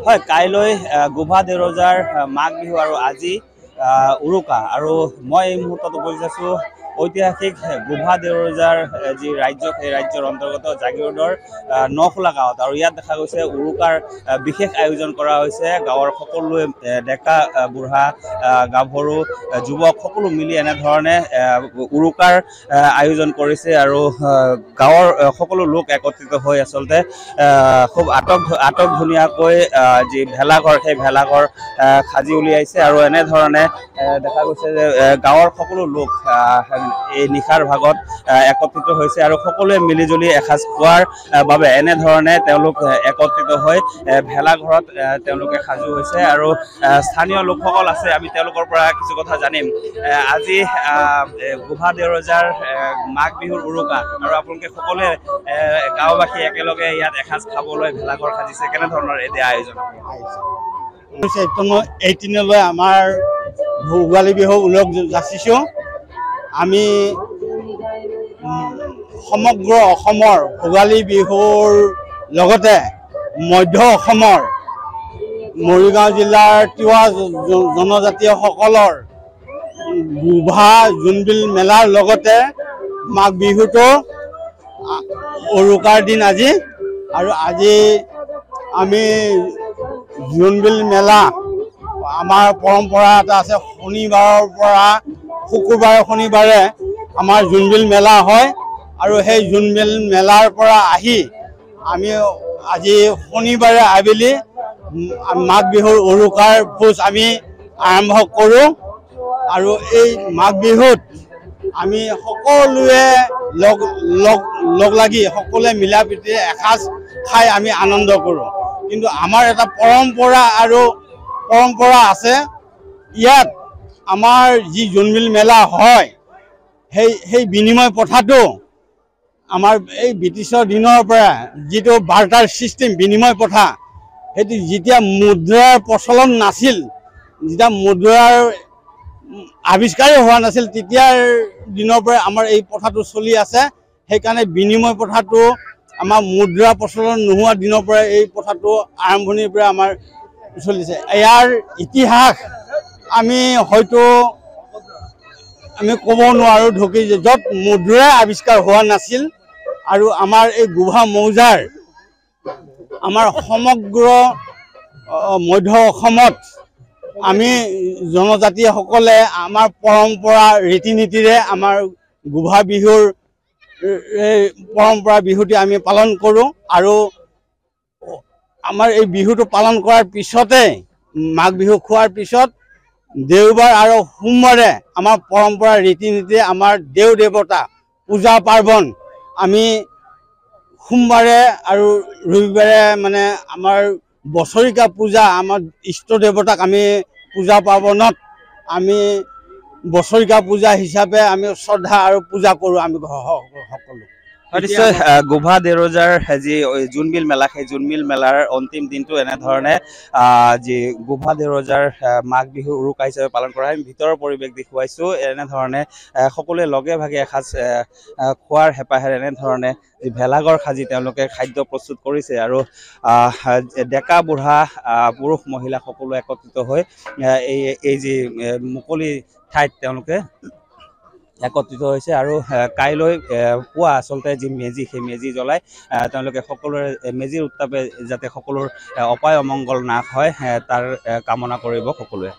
হয়, কাইলৈ গোভা দেউৰজাৰ মাঘ বিহু আৰু আজি উৰুকা। আৰু মই এই মুহূৰ্তত উপস্থিত আছোঁ ঐতিহাসিক গোভা দেউৰজাৰ যি ৰাজ্য, সেই ৰাজ্যৰ অন্তৰ্গত জাগিৰোডৰ নখোলা গাঁৱত। আৰু ইয়াত দেখা গৈছে উৰুকাৰ বিশেষ আয়োজন কৰা হৈছে। গাঁৱৰ সকলোৱে ডেকা বুঢ়া গাভৰু যুৱক সকলো মিলি এনেধৰণে উৰুকাৰ আয়োজন কৰিছে। আৰু গাঁৱৰ সকলো লোক একত্ৰিত হৈ আচলতে খুব আটক ধুনীয়াকৈ যি ভেলাঘৰ, সেই ভেলাঘৰ সাজি উলিয়াইছে। আৰু এনেধৰণে দেখা গৈছে যে গাঁৱৰ সকলো লোক এই নিশাৰ ভাগত একত্ৰিত হৈছে আৰু সকলোৱে মিলিজুলি এসাঁজ খোৱাৰ বাবে এনেধৰণে তেওঁলোক একত্ৰিত হৈ ভেলাঘৰত তেওঁলোকে সাজু হৈছে। আৰু স্থানীয় লোকসকল আছে, আমি তেওঁলোকৰ পৰা কিছু কথা জানিম। আজি গোভা দেউৰজাৰ মাঘ বিহুৰ উৰুকা, আৰু আপোনালোকে সকলোৱে গাঁওবাসী একেলগে ইয়াত এসাঁজ খাবলৈ ভেলাঘৰ সাজিছে। কেনেধৰণৰ এতিয়া আয়োজন এইদিনলৈ আমাৰ ভোগালী বিহু ওলগ যাচিছোঁ। আমি সমগ্ৰ অসমৰ ভোগালী বিহুৰ লগতে মধ্য অসমৰ মৰিগাঁও জিলাৰ তিৱা জনজাতীয়সকলৰ গোভা জোনবিল মেলাৰ লগতে মাঘ বিহুটো উৰুকাৰ দিন আজি। আৰু আজি আমি জোনবিল মেলা, আমাৰ পৰম্পৰা এটা আছে, শনিবাৰৰ পৰা শনিবাৰে আমাৰ জোনবিল মেলা হয়। আৰু সেই জোনবিল মেলাৰ পৰা আহি আমি আজি শনিবাৰে আবেলি মাঘ বিহুৰ উৰুকাৰ ভোজ আমি আৰম্ভ কৰোঁ। আৰু এই মাঘ বিহুত আমি সকলোৱে লগ লাগি সকলোৱে মিলা প্ৰীতিৰে এসাঁজ খাই আমি আনন্দ কৰোঁ। কিন্তু আমাৰ এটা পৰম্পৰা আছে। ইয়াত আমাৰ যি জোনবিল মেলা হয়, সেই বিনিময় প্ৰথাটো আমাৰ এই ব্ৰিটিছৰ দিনৰ পৰা যিটো বাৰ্টাৰ ছিষ্টেম, বিনিময় প্ৰথা, সেইটো যেতিয়া মুদ্ৰাৰ প্ৰচলন নাছিল, যেতিয়া মুদ্ৰাৰ আৱিষ্কাৰেই হোৱা নাছিল, তেতিয়াৰ দিনৰ পৰা আমাৰ এই প্ৰথাটো চলি আছে। সেইকাৰণে বিনিময় প্ৰথাটো আমাৰ মুদ্ৰা প্ৰচলন নোহোৱা দিনৰ পৰা এই প্ৰথাটো আৰম্ভণিৰ পৰা আমাৰ চলিছে। ইয়াৰ ইতিহাস আমি হয়তো ক'ব নোৱাৰোঁ ঢুকি, য'ত মুদ্ৰা আৱিষ্কাৰ হোৱা নাছিল। আৰু আমাৰ এই গোভা মৌজাৰ আমাৰ সমগ্ৰ মধ্য অসমত আমি জনজাতিসকলে আমাৰ পৰম্পৰা ৰীতি নীতিৰে আমাৰ গোভা বিহুৰ পৰম্পৰা বিহুটি আমি পালন কৰোঁ। আৰু আমাৰ এই বিহুটো পালন কৰাৰ পিছতে, মাঘ বিহু খোৱাৰ পিছত দেওবাৰ আৰু সোমবাৰে আমাৰ পৰম্পৰা ৰীতি নীতিৰে আমাৰ দেৱ দেৱতা পূজা পাৰ্বণ আমি সোমবাৰে আৰু ৰবিবাৰে মানে আমাৰ বছৰিকা পূজা, আমাৰ ইষ্ট দেৱতাক আমি পূজা পাৰ্বণত আমি বছৰিকা পূজা হিচাপে আমি শ্ৰদ্ধা আৰু পূজা কৰোঁ আমি সকলো। নিশ্চয় গোভা দেউৰজাৰ যি জোনবিল মেলা, সেই জোনবিল মেলাৰ অন্তিম দিনটো এনেধৰণে যি গোভা দেউৰজাৰ মাঘ বিহুৰ উৰুকা হিচাপে পালন কৰা হয়। আমি ভিতৰৰ পৰিৱেশ দেখুৱাইছোঁ। এনেধৰণে সকলোৱে লগে ভাগে এসাঁজ খোৱাৰ হেঁপাহেৰে এনেধৰণে যি ভেলাঘৰ সাজি তেওঁলোকে খাদ্য প্ৰস্তুত কৰিছে। আৰু ডেকা বুঢ়া পুৰুষ মহিলা সকলো একত্ৰিত হৈ এই যি মুকলি ঠাইত তেওঁলোকে একত্ৰিত হৈছে। আৰু কাইলৈ পুৱা আচলতে যি মেজি, সেই মেজি জ্বলাই তেওঁলোকে সকলোৰে মেজিৰ উত্তাপে যাতে সকলোৰ অপায় অমংগল নাশ হয়, তাৰ কামনা কৰিব সকলোৱে।